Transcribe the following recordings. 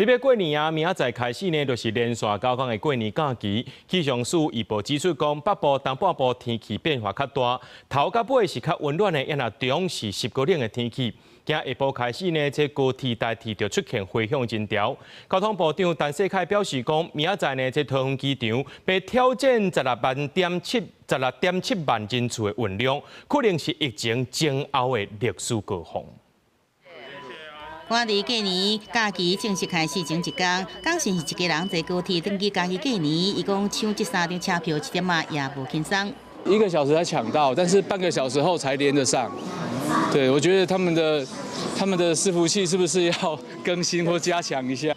特别过年啊，明仔载开始呢，就是连续9天的过年假期。气象署预报指出，讲北部、东半部天气变化较大，头甲尾是较温暖的，也那中是湿过冷的天气。今下晡开始呢，这高铁代替就出现回响真潮。交通部长陈世凯表示讲，明仔载呢，这桃园机场被挑战16.7万人次的运量，可能是疫情前后的历史高峰。赶伫过年假期正式开始前一天，港线是一家人坐高铁登机假期过年，伊讲抢这3张车票1点也无轻松。1个小时才抢到，但是半个小时后才连得上。对，我觉得他们的伺服器是不是要更新或加强一下？下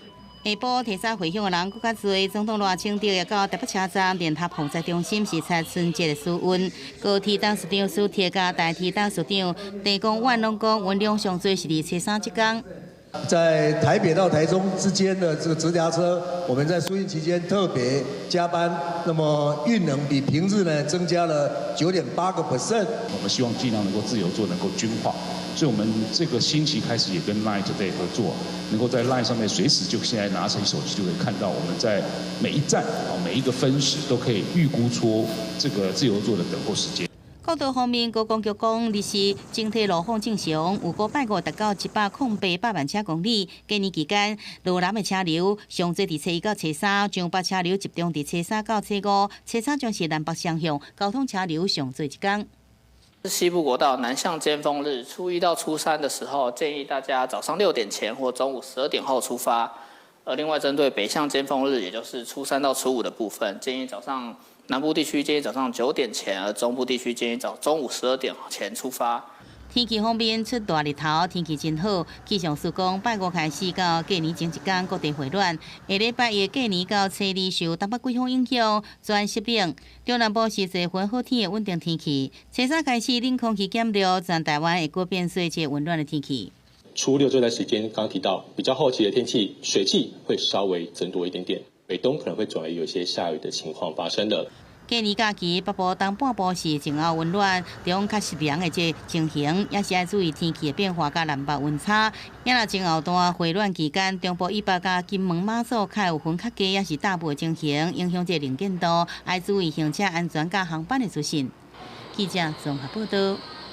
晡提早回乡的人更较多，总统赖清德也到台北车站联合防灾中心视察春节的水温。高铁董事长苏铁甲代替董事长陈公万拢讲，运量上最是伫初3这天。在台北到台中之间的这个直辖车，我们在疏运期间特别加班，那么运能比平日呢增加了9.8%。我们希望尽量能够自由做，能够均化。所以我们这个星期开始也跟 Line Today 合作，能够在 Line 上面随时就现在拿起手机就可以看到我们在每一站每一个分时都可以预估出这个自由座的等候时间。国道方面，高公局讲，日时整体路况正常，有585达到108万车公里。过年期间，路南的车流上最伫初1到初3，上北车流集中伫初3到初5，初3将是南北双向交通车流上最一天。西部国道南向尖峰日，初1到初3的时候，建议大家早上6点前或中午12点后出发。另外针对北向尖峰日，也就是初3到初5的部分，建议南部地区建议早上9点前，而中部地区建议中午12点前出发。天气方面，出大日头，天气真好。气象署讲，拜5开始到过年前一天，各地回暖。下礼拜一过年到初2受东北季风影响，转湿冷。中南部是多云好天的稳定天气。初3开始冷空气减弱，全台湾会过变水一个温暖的天气。初6这段时间，刚刚提到比较后期的天气，水汽会稍微增多一点点。北东可能会转为有一些下雨的情况发生的。过年假期，北部东半部是前后温暖，中较湿凉的这情形，也是要注意天气的变化甲南北温差。也若前后段回暖期间，中部以北甲金门马祖较有云较低，也是大部的情形，影响这能见度，要注意行车安全甲航班的出行。记者综合报道。